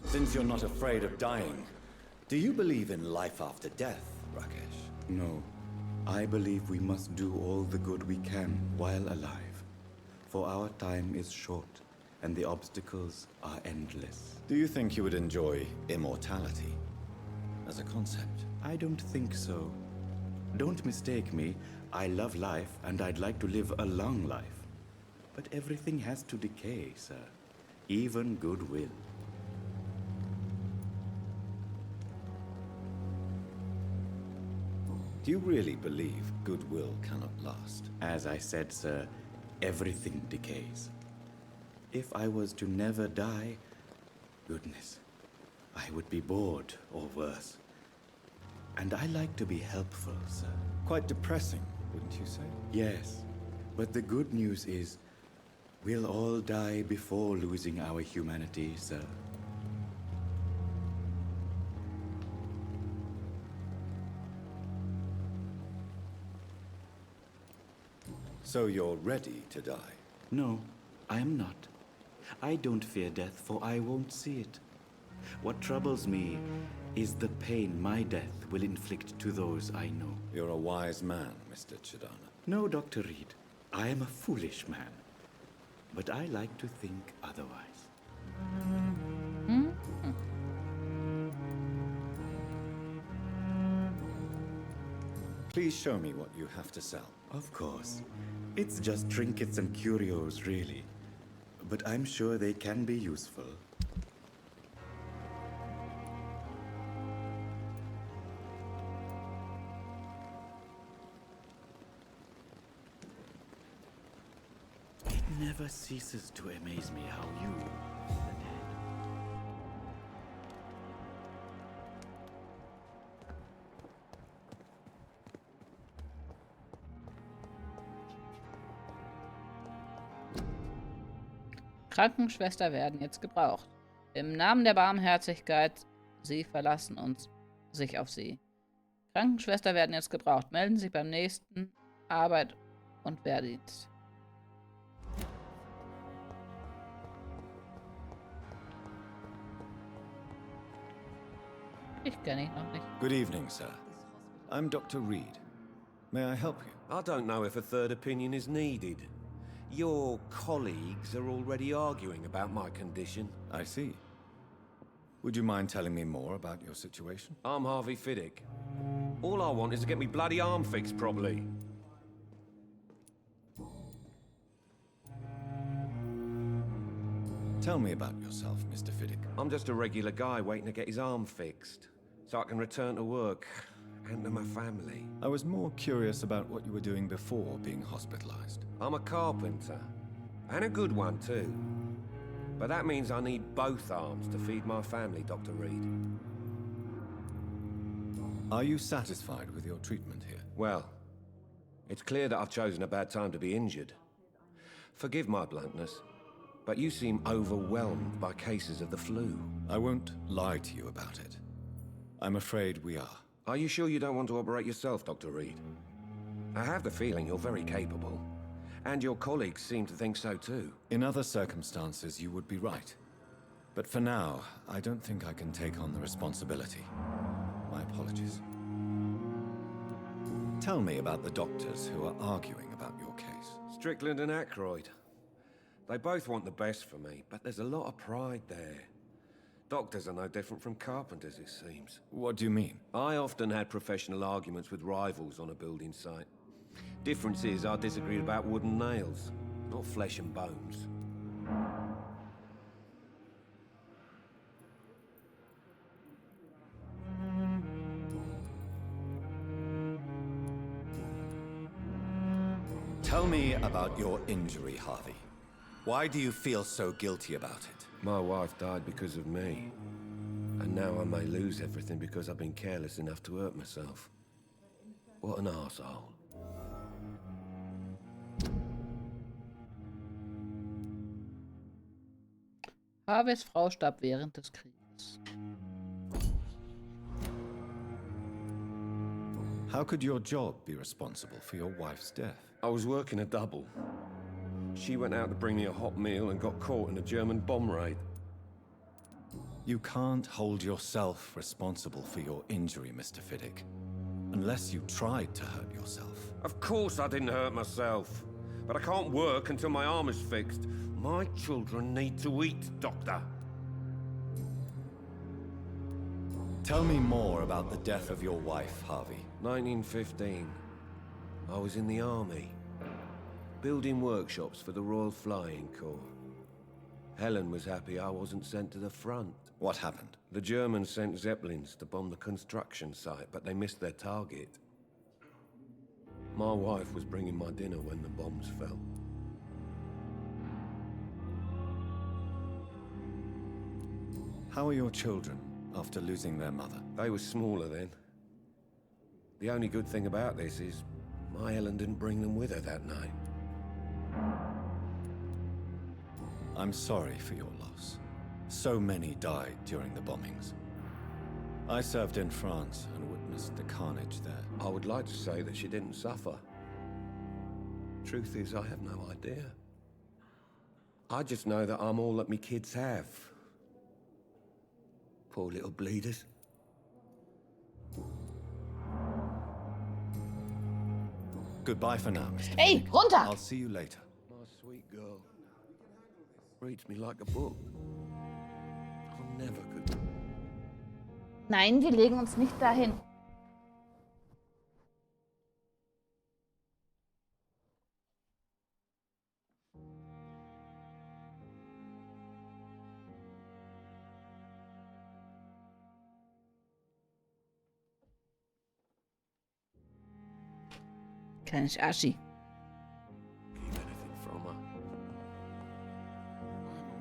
Since you're not afraid of dying, do you believe in life after death, Rakesh? No. I believe we must do all the good we can while alive. For our time is short, and the obstacles are endless. Do you think you would enjoy immortality as a concept? I don't think so. Don't mistake me. I love life, and I'd like to live a long life. But everything has to decay, sir. Even goodwill. Do you really believe goodwill cannot last? As I said, sir, everything decays. If I was to never die, goodness, I would be bored or worse. And I like to be helpful, sir. Quite depressing, wouldn't you say? Yes, but the good news is, we'll all die before losing our humanity, sir. So you're ready to die? No, I am not. I don't fear death, for I won't see it. What troubles me is the pain my death will inflict to those I know. You're a wise man, Mr. Chidana. No, Dr. Reid. I am a foolish man. But I like to think otherwise. Please show me what you have to sell. Of course. It's just trinkets and curios, really. But I'm sure they can be useful. It never ceases to amaze me how you, the dead, Krankenschwester werden jetzt gebraucht. Im Namen der Barmherzigkeit, Sie verlassen uns sich auf Sie. Krankenschwester werden jetzt gebraucht. Melden Sie sich beim nächsten Arbeit- und Wehrdienst. Ich kenne ihn noch nicht. Good evening, sir. I'm Dr. Reid. May I help you? I don't know if a third opinion is needed. Your colleagues are already arguing about my condition. I see. Would you mind telling me more about your situation? I'm Harvey Fiddick. All I want is to get me bloody arm fixed properly. Tell me about yourself, Mr. Fiddick. I'm just a regular guy waiting to get his arm fixed, so I can return to work and to my family. I was more curious about what you were doing before being hospitalized. I'm a carpenter, and a good one too. But that means I need both arms to feed my family, Dr. Reid. Are you satisfied with your treatment here? Well, it's clear that I've chosen a bad time to be injured. Forgive my bluntness, but you seem overwhelmed by cases of the flu. I won't lie to you about it. I'm afraid we are. Are you sure you don't want to operate yourself, Dr. Reid? I have the feeling you're very capable. And your colleagues seem to think so too. In other circumstances, you would be right. But for now, I don't think I can take on the responsibility. My apologies. Tell me about the doctors who are arguing about your case. Strickland and Aykroyd. They both want the best for me, but there's a lot of pride there. Doctors are no different from carpenters, it seems. What do you mean? I often had professional arguments with rivals on a building site. Difference is, I disagreed about wooden nails, not flesh and bones. Tell me about your injury, Harvey. Why do you feel so guilty about it? My wife died because of me. And now I may lose everything because I've been careless enough to hurt myself. What an arsehole. Harveys Frau starb während des Krieges. How could your job be responsible for your wife's death? I was working a double. She went out to bring me a hot meal and got caught in a German bomb raid. You can't hold yourself responsible for your injury, Mr. Fiddick. Unless you tried to hurt yourself. Of course I didn't hurt myself. But I can't work until my arm is fixed. My children need to eat, Doctor. Tell me more about the death of your wife, Harvey. 1915. I was in the army. Building workshops for the Royal Flying Corps. Helen was happy I wasn't sent to the front. What happened? The Germans sent Zeppelins to bomb the construction site, but they missed their target. My wife was bringing my dinner when the bombs fell. How are your children after losing their mother? They were smaller then. The only good thing about this is my Helen didn't bring them with her that night. I'm sorry for your loss. So many died during the bombings. I served in France and witnessed the carnage there. I would like to say that she didn't suffer. Truth is, I have no idea. I just know that I'm all that me kids have. Poor little bleeders. Goodbye for now, Mr. Ey, Fiddick. runter! I'll see you later. My sweet girl. Reads me like a book. I'll never could. Nein, wir legen uns nicht dahin. Kleines Aschi. Need anything from her. I'm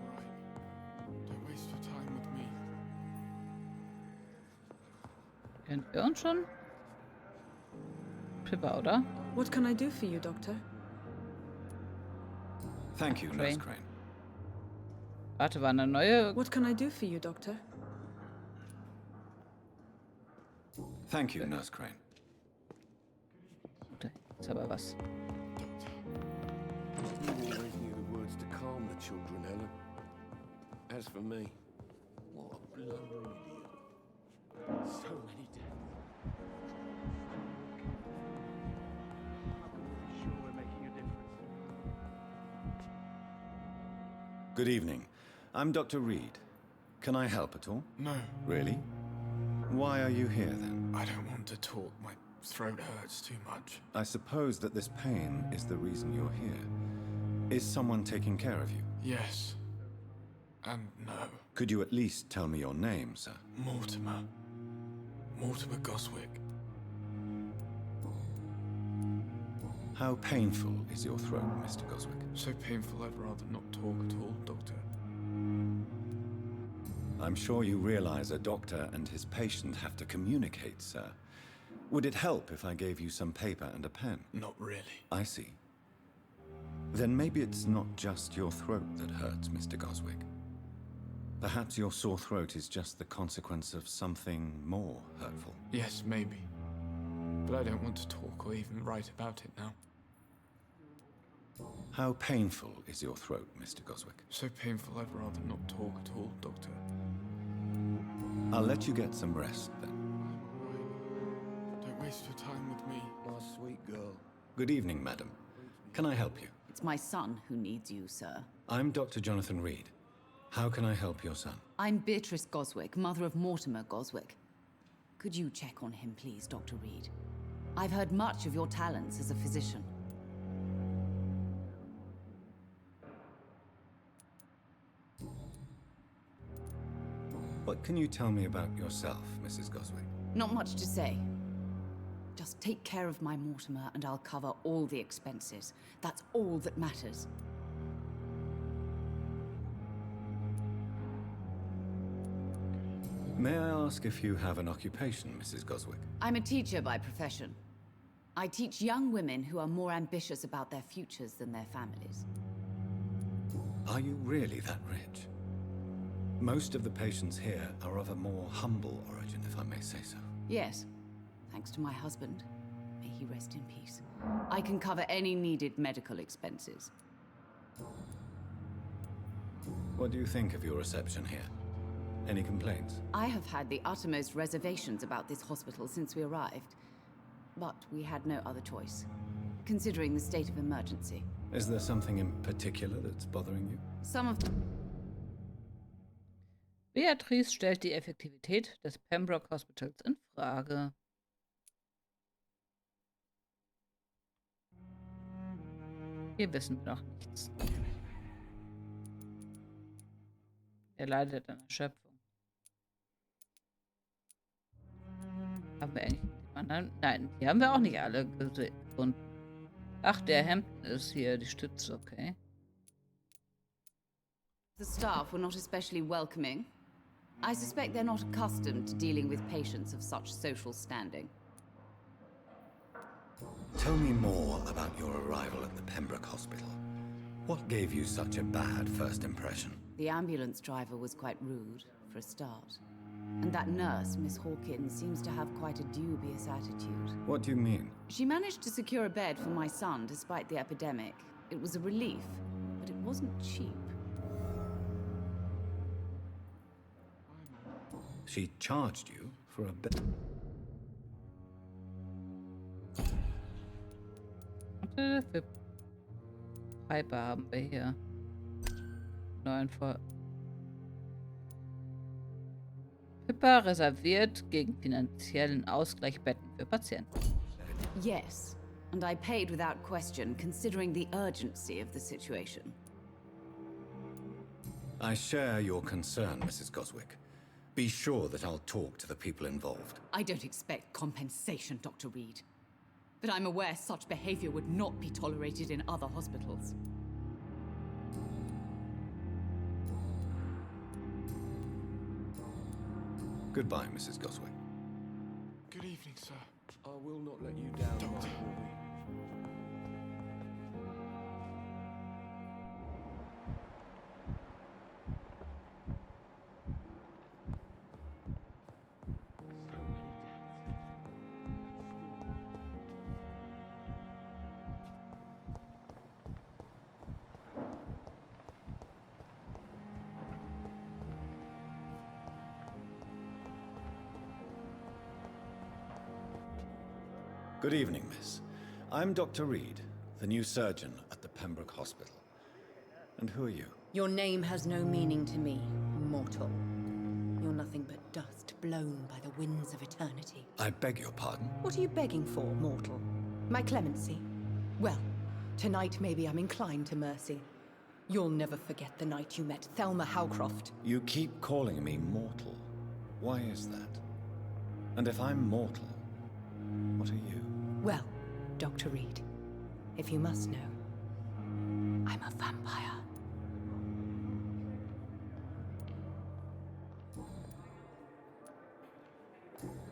alright. Don't waste your time with me. Kennen wir uns schon? Pippa, oder? What can I do for you, Doctor? Thank you, Nurse Crane. Crane. Warte, war eine neue... What can I do for you, Doctor? Thank you, Nurse Crane. Da ist aber was. You always knew the words to calm the children, Helen. As for me, what a blundering idiot. So many deaths. Sure we're making a difference. Good evening. I'm Dr. Reid. Can I help at all? No, Really? Why are you here then? I don't want to talk. My throat hurts too much. I suppose that this pain is the reason you're here. Is someone taking care of you? Yes. And no. Could you at least tell me your name, sir? Mortimer. Mortimer Goswick. How painful is your throat, Mr. Goswick? So painful I'd rather not talk at all, Doctor. I'm sure you realize a doctor and his patient have to communicate, sir. Would it help if I gave you some paper and a pen? Not really. I see. Then maybe it's not just your throat that hurts, Mr. Goswick. Perhaps your sore throat is just the consequence of something more hurtful. Yes, maybe. But I don't want to talk or even write about it now. How painful is your throat, Mr. Goswick? So painful I'd rather not talk at all, Doctor. I'll let you get some rest then. Don't waste your time with me. My sweet girl. Good evening, madam. Can I help you? It's my son who needs you, sir. I'm Dr. Jonathan Reid. How can I help your son? I'm Beatrice Goswick, mother of Mortimer Goswick. Could you check on him, please, Dr. Reid? I've heard much of your talents as a physician. What can you tell me about yourself, Mrs. Goswick? Not much to say. Just take care of my Mortimer and I'll cover all the expenses. That's all that matters. May I ask if you have an occupation, Mrs. Goswick? I'm a teacher by profession. I teach young women who are more ambitious about their futures than their families. Are you really that rich? Most of the patients here are of a more humble origin, if I may say so. Yes, thanks to my husband. he rest in peace. I can cover any needed medical expenses. What do you think of your reception here? Any complaints? I have had the uttermost reservations about this hospital since we arrived. But we had no other choice, considering the state of emergency. Is there something in particular that's bothering you? Some of Beatrice stellt die Effektivität des Pembroke Hospitals in Frage. Hier wissen wir noch nichts. Er leidet an Erschöpfung. Haben wir eigentlich die anderen? Nein, die haben wir auch nicht alle gefunden. Ach, der Hampton ist hier die Stütze, okay. the staff were not especially welcoming. I suspect they're not accustomed to dealing with patients of such social standing. Tell me more about your arrival at the Pembroke Hospital. What gave you such a bad first impression? The ambulance driver was quite rude, for a start. And that nurse, Miss Hawkins, seems to have quite a dubious attitude. What do you mean? She managed to secure a bed for my son despite the epidemic. It was a relief, but it wasn't cheap. She charged you for a bed? Für Piper haben wir hier. Neuen Vor. Pippa reserviert gegen finanziellen Ausgleich Betten für Patienten. Yes, and I paid without question, considering the urgency of the situation. I share your concern, Mrs. Goswick. Be sure that I'll talk to the people involved. I don't expect compensation, Dr. Reid. But I'm aware such behavior would not be tolerated in other hospitals. Goodbye, Mrs. Goswick. Good evening, sir. I will not let you down, Doctor. Michael. Good evening, miss. I'm Dr. Reid, the new surgeon at the Pembroke Hospital. And who are you? Your name has no meaning to me, mortal. You're nothing but dust blown by the winds of eternity. I beg your pardon? What are you begging for, mortal? My clemency? Well, tonight maybe I'm inclined to mercy. You'll never forget the night you met Thelma Howcroft. You keep calling me mortal. Why is that? And if I'm mortal, what are you? Well, Dr. Reid, if you must know, I'm a vampire.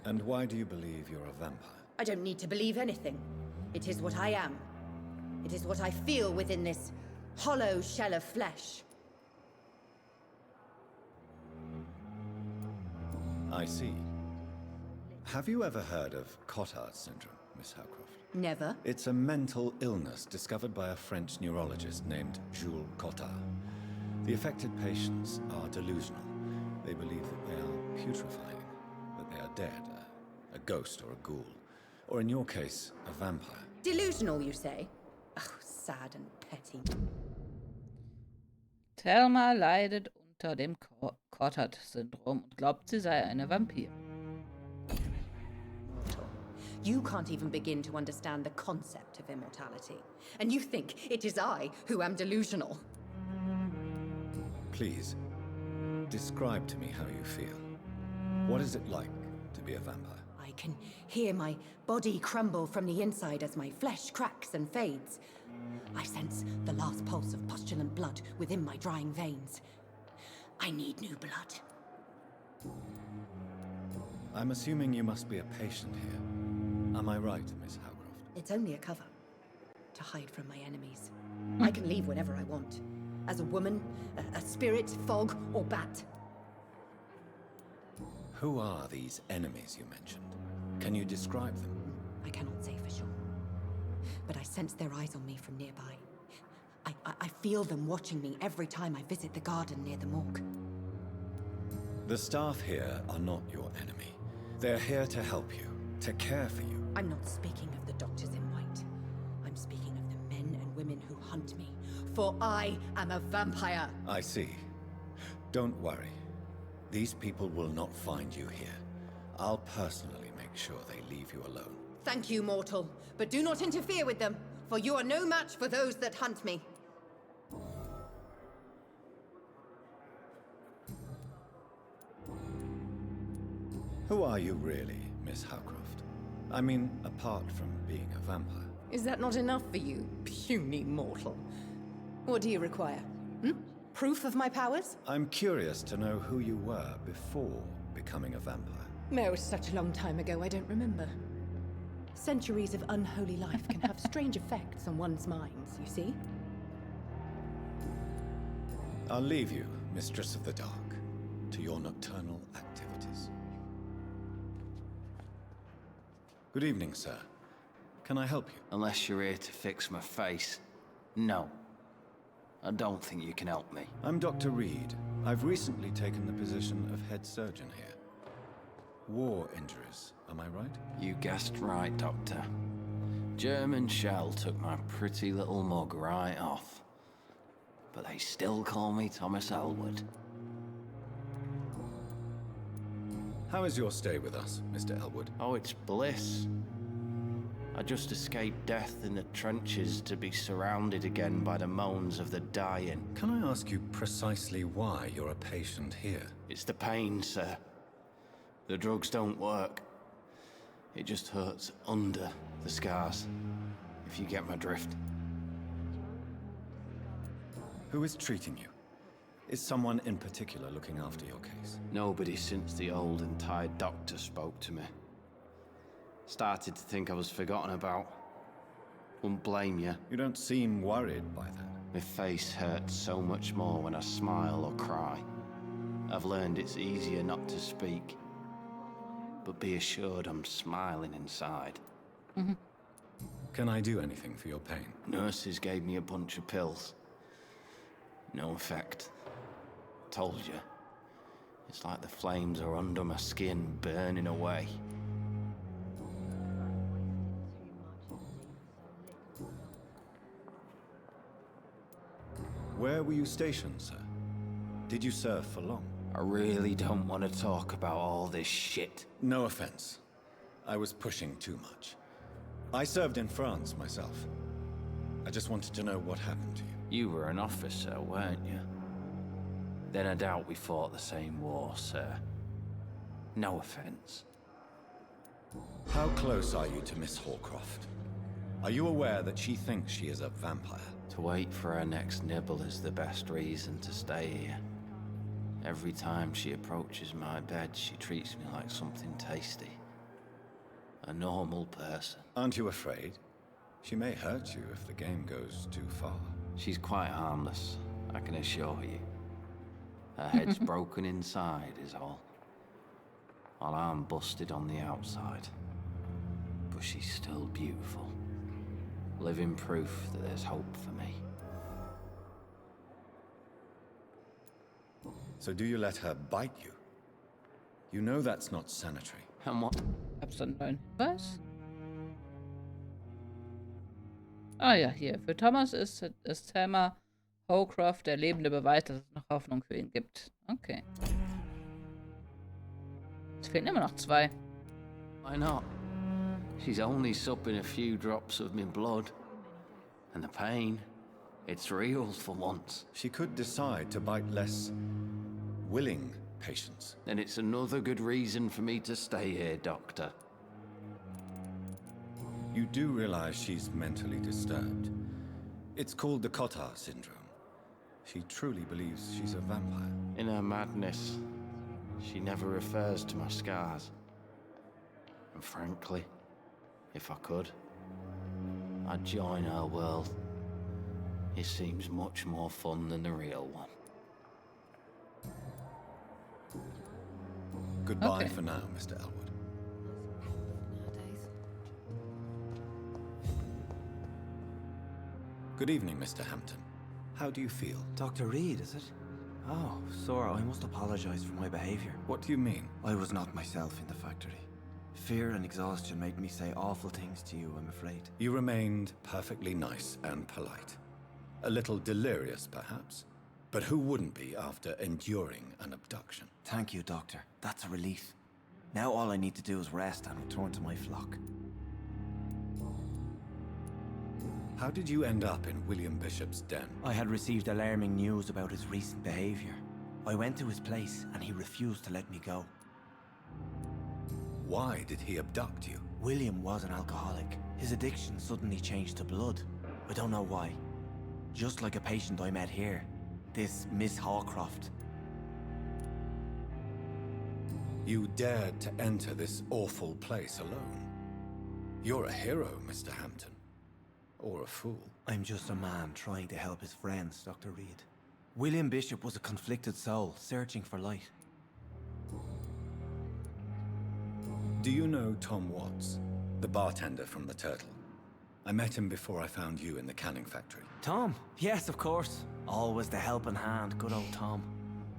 And why do you believe you're a vampire? I don't need to believe anything. It is what I am. It is what I feel within this hollow shell of flesh. I see. Have you ever heard of Cotard syndrome, Miss Howcroft? Never. It's a mental illness discovered by a French neurologist named Jules Cotard. The affected patients are delusional. They believe that they are putrefying, that they are dead, a ghost or a ghoul, or in your case, a vampire. Delusional, you say? Oh, sad and petty. Thelma leidet unter dem Cotard-Syndrom und glaubt, sie sei eine Vampir. You can't even begin to understand the concept of immortality. And you think it is I who am delusional. Please, describe to me how you feel. What is it like to be a vampire? I can hear my body crumble from the inside as my flesh cracks and fades. I sense the last pulse of postulant blood within my drying veins. I need new blood. I'm assuming you must be a patient here. Am I right, Miss Howcroft? It's only a cover to hide from my enemies. I can leave whenever I want. As a woman, a spirit, fog, or bat. Who are these enemies you mentioned? Can you describe them? I cannot say for sure. but I sense their eyes on me from nearby. I feel them watching me every time I visit the garden near the morgue. The staff here are not your enemy. They're here to help you, to care for you. I'm not speaking of the doctors in white. I'm speaking of the men and women who hunt me. For I am a vampire. I see. Don't worry. These people will not find you here. I'll personally make sure they leave you alone. Thank you, mortal. But do not interfere with them, for you are no match for those that hunt me. Who are you really, Miss Howcroft? I mean, apart from being a vampire. Is that not enough for you, puny mortal? What do you require? Proof of my powers? I'm curious to know who you were before becoming a vampire. No, it's such a long time ago, I don't remember. Centuries of unholy life can have strange effects on one's minds, you see? I'll leave you, Mistress of the Dark, to your nocturnal activities. Good evening, sir. Can I help you? Unless you're here to fix my face. No. I don't think you can help me. I'm Dr. Reid. I've recently taken the position of head surgeon here. War injuries, am I right? You guessed right, Doctor. German shell took my pretty little mug right off. But they still call me Thomas Elwood. How is your stay with us, Mr. Elwood? Oh, it's bliss. I just escaped death in the trenches to be surrounded again by the moans of the dying. Can I ask you precisely why you're a patient here? It's the pain, sir. The drugs don't work. It just hurts under the scars, if you get my drift. Who is treating you? Is someone in particular looking after your case? Nobody since the old and tired doctor spoke to me. Started to think I was forgotten about. Wouldn't blame you. You don't seem worried by that. My face hurts so much more when I smile or cry. I've learned it's easier not to speak. But be assured I'm smiling inside. Can I do anything for your pain? Nurses gave me a bunch of pills. No effect. Told you. It's like the flames are under my skin, burning away. Where were you stationed, sir? Did you serve for long? I really don't want to talk about all this shit. No offense. I was pushing too much. I served in France myself. I just wanted to know what happened to you. You were an officer, weren't you? Then I doubt we fought the same war, sir. No offense. How close are you to Miss Hallcroft? Are you aware that she thinks she is a vampire? To wait for her next nibble is the best reason to stay here. Every time she approaches my bed, she treats me like something tasty. A normal person. Aren't you afraid? She may hurt you if the game goes too far. She's quite harmless, I can assure you. Her head's broken inside is all. While I'm busted on the outside. But she's still beautiful. Living proof that there's hope for me. So do you let her bite you? You know that's not sanitary. And what? Gab's da einen neuen Hinweis? Ah ja, hier. Für Thomas ist Thelma Howcroft der lebende Beweis, dass es noch Hoffnung für ihn gibt. Okay. Es fehlen immer noch 2. Why not? She's only supping a few drops of my blood. And the pain, it's real for once. She could decide to bite less willing patients. Then it's another good reason for me to stay here, Doctor. You do realize she's mentally disturbed. It's called the Cotard syndrome. She truly believes she's a vampire. In her madness, she never refers to my scars. And frankly, if I could, I'd join her world. It seems much more fun than the real one. Goodbye Okay. for now, Mr. Elwood. Good evening, Mr. Hampton. How do you feel? Dr. Reid, is it? Oh, sir, I must apologize for my behavior. What do you mean? I was not myself in the factory. Fear and exhaustion made me say awful things to you, I'm afraid. You remained perfectly nice and polite. A little delirious, perhaps. But who wouldn't be after enduring an abduction? Thank you, Doctor. That's a relief. Now all I need to do is rest and return to my flock. How did you end up in William Bishop's den? I had received alarming news about his recent behavior. I went to his place and he refused to let me go. Why did he abduct you? William was an alcoholic. His addiction suddenly changed to blood. I don't know why. Just like a patient I met here. This Miss Hawcroft. You dared to enter this awful place alone. You're a hero, Mr. Hampton. Or a fool. I'm just a man trying to help his friends, Dr. Reid. William Bishop was a conflicted soul, searching for light. Do you know Tom Watts, the bartender from the Turtle? I met him before I found you in the canning factory. Tom? Yes, of course. Always the helping hand, good old Tom.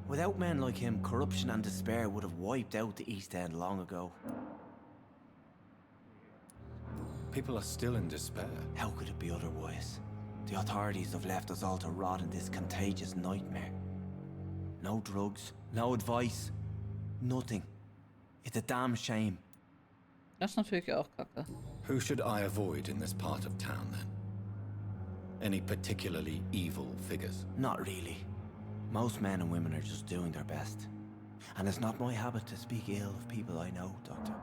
Without men like him, corruption and despair would have wiped out the East End long ago. People are still in despair. How could it be otherwise? The authorities have left us all to rot in this contagious nightmare. No drugs, no advice, nothing. It's a damn shame. Das ist natürlich auch kacke. Who should I avoid in this part of town, then? Any particularly evil figures? Not really. Most men and women are just doing their best. And it's not my habit to speak ill of people I know, Doctor.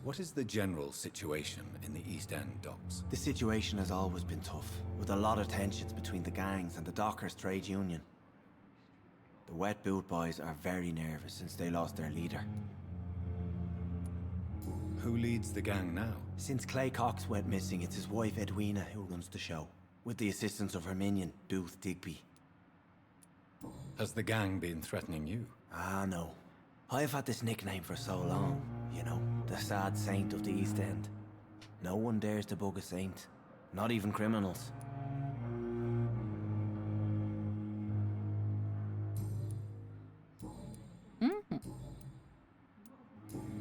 What is the general situation in the East End docks? The situation has always been tough, with a lot of tensions between the gangs and the dockers' trade union. The wet boot boys are very nervous since they lost their leader. Who leads the gang now? Since Clay Cox went missing, it's his wife Edwina who runs the show, with the assistance of her minion, Booth Digby. Has the gang been threatening you? Ah, no. I've had this nickname for so long, you know, the sad saint of the East End. No one dares to bug a saint, not even criminals.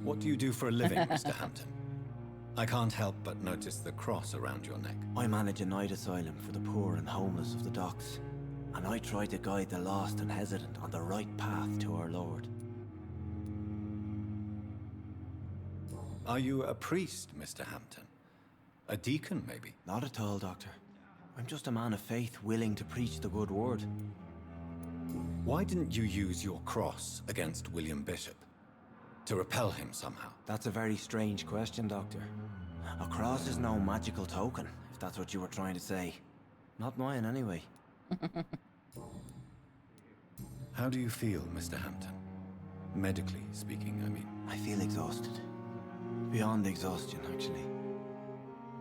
What do you do for a living, Mr. Hampton? I can't help but notice the cross around your neck. I manage a night asylum for the poor and homeless of the docks, and I try to guide the lost and hesitant on the right path to our Lord. Are you a priest, Mr. Hampton? A deacon, maybe? Not at all, Doctor. I'm just a man of faith willing to preach the good word. Why didn't you use your cross against William Bishop? To repel him somehow? That's a very strange question, Doctor. A cross is no magical token, if that's what you were trying to say. Not mine, anyway. How do you feel, Mr. Hampton? Medically speaking, I mean. I feel exhausted. Beyond exhaustion, actually.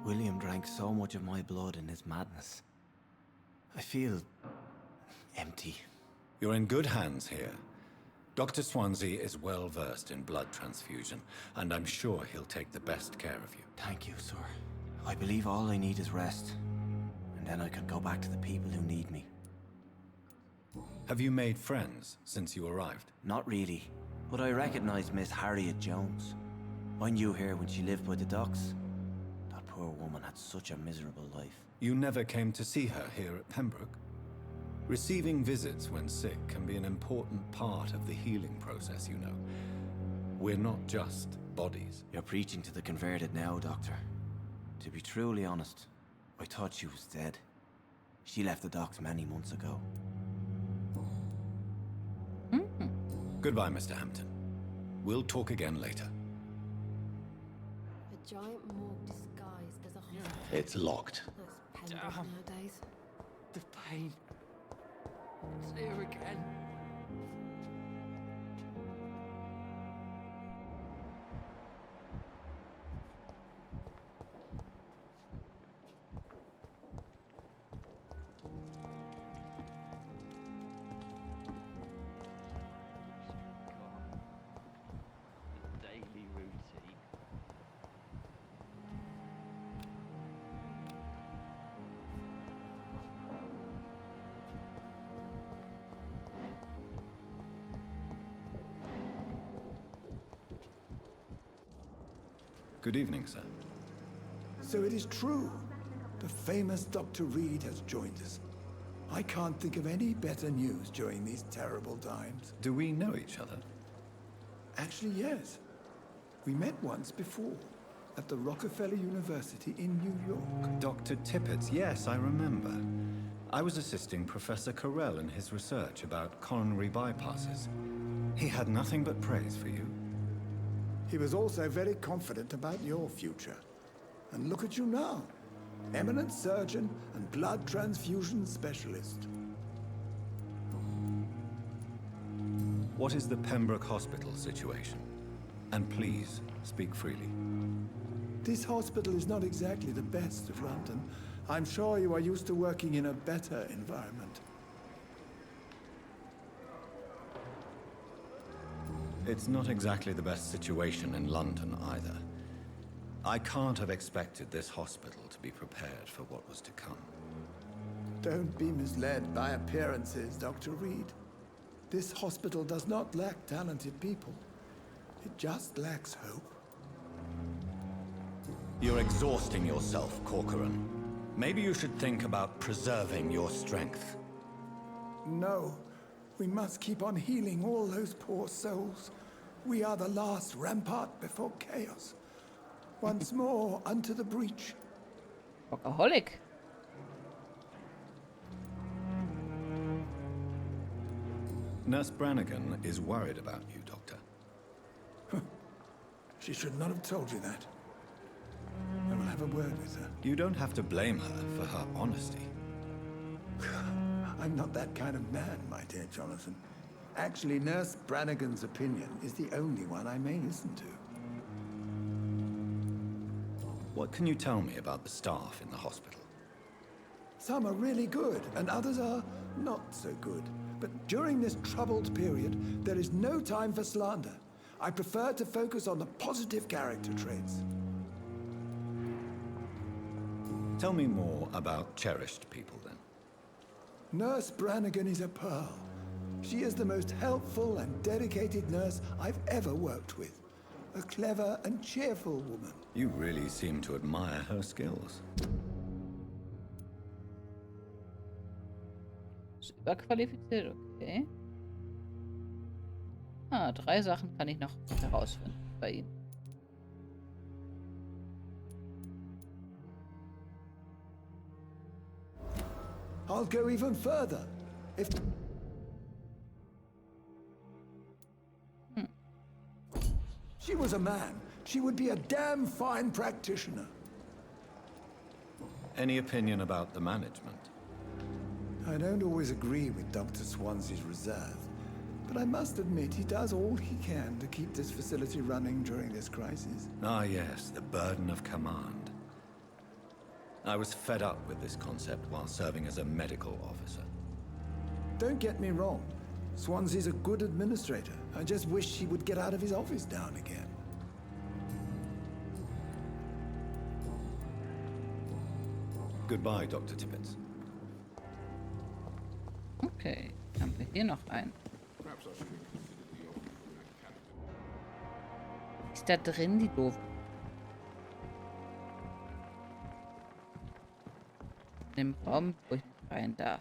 William drank so much of my blood in his madness. I feel empty. You're in good hands here. Dr. Swansea is well versed in blood transfusion, and I'm sure he'll take the best care of you. Thank you, sir. I believe all I need is rest, and then I can go back to the people who need me. Have you made friends since you arrived? Not really, but I recognize Miss Harriet Jones. I knew her when she lived by the docks. That poor woman had such a miserable life. You never came to see her here at Pembroke? Receiving visits when sick can be an important part of the healing process, you know. We're not just bodies. You're preaching to the converted now, Doctor. To be truly honest, I thought she was dead. She left the docks many months ago. Goodbye, Mr. Hampton. We'll talk again later. A giant morgue disguised as a hospital. It's locked. That's Pembroke nowadays. The pain. It's here again. Good evening, sir. So it is true. The famous Dr. Reid has joined us. I can't think of any better news during these terrible times. Do we know each other? Actually, yes. We met once before, at the Rockefeller University in New York. Dr. Tippett, yes, I remember. I was assisting Professor Carell in his research about coronary bypasses. He had nothing but praise for you. He was also very confident about your future. And look at you now. Eminent surgeon and blood transfusion specialist. What is the Pembroke Hospital situation? And please, speak freely. This hospital is not exactly the best of London. I'm sure you are used to working in a better environment. It's not exactly the best situation in London either. I can't have expected this hospital to be prepared for what was to come. Don't be misled by appearances, Dr. Reid. This hospital does not lack talented people. It just lacks hope. You're exhausting yourself, Corcoran. Maybe you should think about preserving your strength. No. We must keep on healing all those poor souls. We are the last rampart before chaos. Once more, unto the breach. Workaholic. Nurse Brannigan is worried about you, Doctor. She should not have told you that. I will have a word with her. You don't have to blame her for her honesty. I'm not that kind of man, my dear Jonathan. Actually, Nurse Brannigan's opinion is the only one I may listen to. What can you tell me about the staff in the hospital? Some are really good, and others are not so good. But during this troubled period, there is no time for slander. I prefer to focus on the positive character traits. Tell me more about cherished people, then. Nurse Brannigan is a pearl. She is the most helpful and dedicated nurse I've ever worked with. A clever and cheerful woman. You really seem to admire her skills. Ist überqualifiziert, okay. Ah, 3 Sachen kann ich noch herausfinden bei ihm. I'll go even further. If she was a man, she would be a damn fine practitioner. Any opinion about the management? I don't always agree with Dr. Swansea's reserve, but I must admit he does all he can to keep this facility running during this crisis. Ah, yes, the burden of command. I was fed up with this concept while serving as a medical officer. Don't get me wrong. Swansea's a good administrator. I just wish he would get out of his office now and again. Goodbye, Dr. Tippett. Okay, haben wir hier noch einen. Ist da drin die doof? In dem Raum, wo ich nicht rein darf.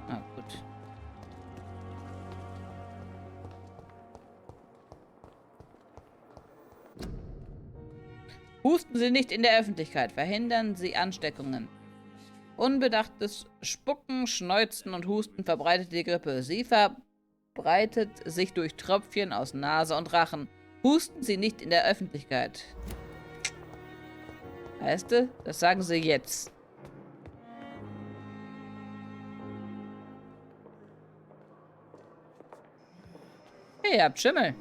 Ah, gut. Husten Sie nicht in der Öffentlichkeit. Verhindern Sie Ansteckungen. Unbedachtes Spucken, Schneuzen und Husten verbreitet die Grippe. Sie verbreitet sich durch Tröpfchen aus Nase und Rachen. Husten Sie nicht in der Öffentlichkeit. Weißt du, das sagen Sie jetzt. Hey, ihr habt Schimmel.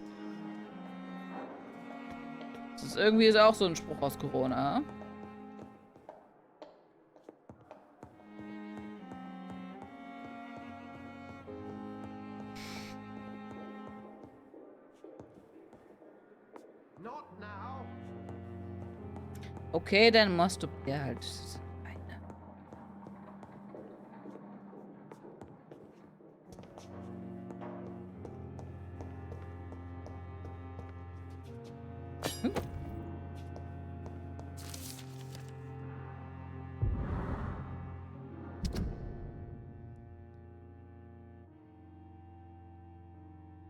Das ist irgendwie auch so ein Spruch aus Corona. Okay, dann musst du ja halt eine.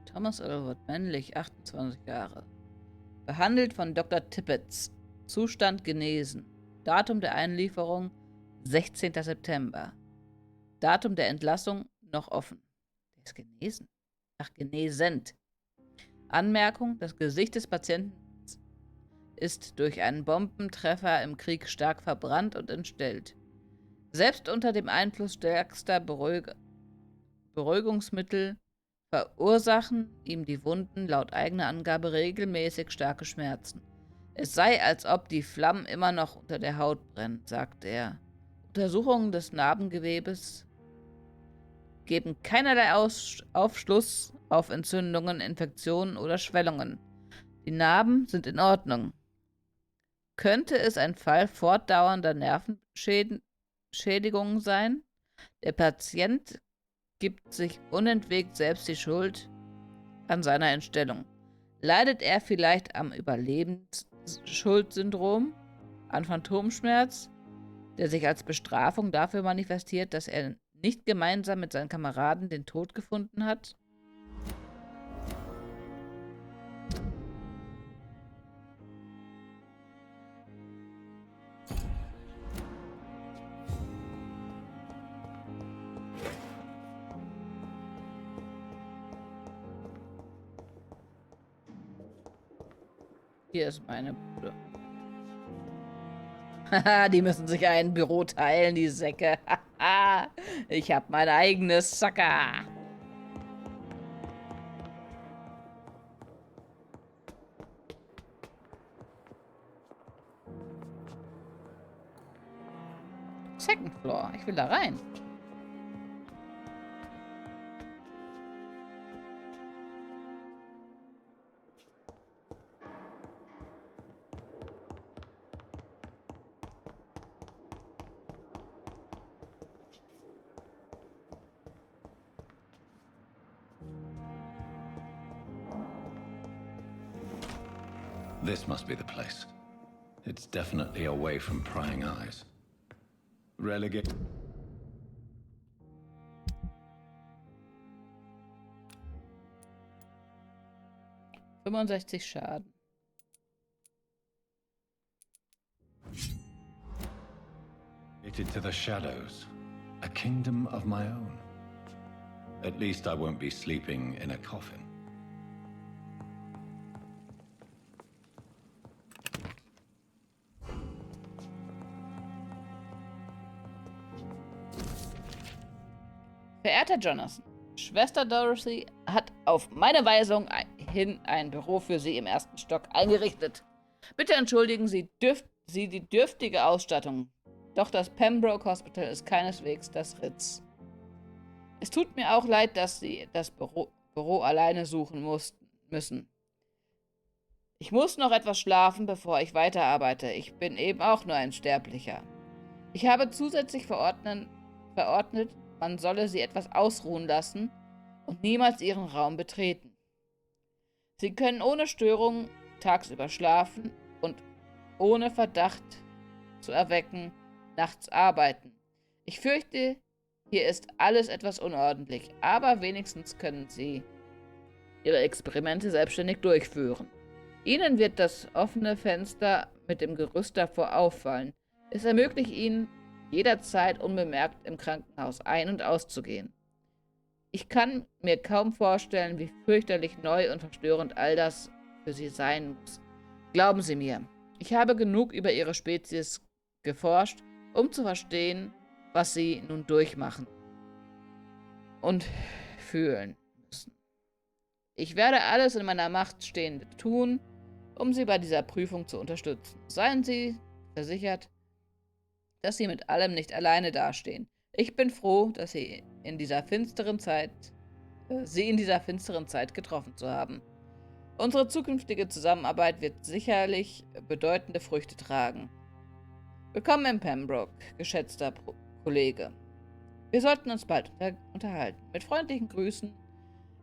Thomas Elwood, männlich, 28 Jahre. Behandelt von Dr. Tippets. Zustand genesen. Datum der Einlieferung 16. September. Datum der Entlassung noch offen. Der ist genesen. Ach, genesend. Anmerkung: Das Gesicht des Patienten ist durch einen Bombentreffer im Krieg stark verbrannt und entstellt. Selbst unter dem Einfluss stärkster Beruhigungsmittel verursachen ihm die Wunden laut eigener Angabe regelmäßig starke Schmerzen. Es sei, als ob die Flammen immer noch unter der Haut brennen, sagt er. Untersuchungen des Narbengewebes geben keinerlei Aufschluss auf Entzündungen, Infektionen oder Schwellungen. Die Narben sind in Ordnung. Könnte es ein Fall fortdauernder Nervenschädigungen sein? Der Patient gibt sich unentwegt selbst die Schuld an seiner Entstellung. Leidet er vielleicht am Überlebensschuldsyndrom, an Phantomschmerz, der sich als Bestrafung dafür manifestiert, dass er nicht gemeinsam mit seinen Kameraden den Tod gefunden hat? Hier ist meine Bude. Haha, die müssen sich ein Büro teilen, die Säcke. Haha, ich habe mein eigenes Sacker. Second Floor, ich will da rein. This must be the place. It's definitely away from prying eyes. Relegate. $65 Schaden. Related to the shadows. A kingdom of my own. At least I won't be sleeping in a coffin. Verehrter Jonathan, Schwester Dorothy hat auf meine Weisung hin ein Büro für Sie im ersten Stock eingerichtet. Bitte entschuldigen Sie die dürftige Ausstattung, doch das Pembroke Hospital ist keineswegs das Ritz. Es tut mir auch leid, dass Sie das Büro alleine suchen müssen. Ich muss noch etwas schlafen, bevor ich weiterarbeite. Ich bin eben auch nur ein Sterblicher. Ich habe zusätzlich verordnet, man solle sie etwas ausruhen lassen und niemals ihren Raum betreten. Sie können ohne Störung tagsüber schlafen und ohne Verdacht zu erwecken nachts arbeiten. Ich fürchte, hier ist alles etwas unordentlich, aber wenigstens können Sie Ihre Experimente selbstständig durchführen. Ihnen wird das offene Fenster mit dem Gerüst davor auffallen. Es ermöglicht Ihnen, jederzeit unbemerkt im Krankenhaus ein- und auszugehen. Ich kann mir kaum vorstellen, wie fürchterlich neu und verstörend all das für Sie sein muss. Glauben Sie mir, ich habe genug über Ihre Spezies geforscht, um zu verstehen, was Sie nun durchmachen und fühlen müssen. Ich werde alles in meiner Macht Stehende tun, um Sie bei dieser Prüfung zu unterstützen. Seien Sie versichert, dass Sie mit allem nicht alleine dastehen. Ich bin froh, dass Sie in dieser finsteren Zeit getroffen zu haben. Unsere zukünftige Zusammenarbeit wird sicherlich bedeutende Früchte tragen. Willkommen in Pembroke, geschätzter Kollege. Wir sollten uns bald unterhalten. Mit freundlichen Grüßen,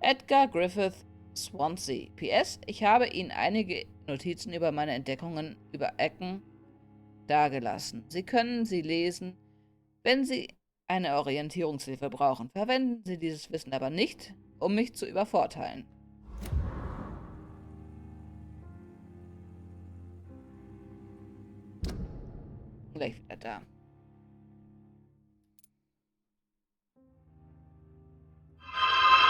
Edgar Griffith, Swansea. PS, ich habe Ihnen einige Notizen über meine Entdeckungen über Ecken dagelassen. Sie können sie lesen, wenn Sie eine Orientierungshilfe brauchen. Verwenden Sie dieses Wissen aber nicht, um mich zu übervorteilen. Gleich wieder da.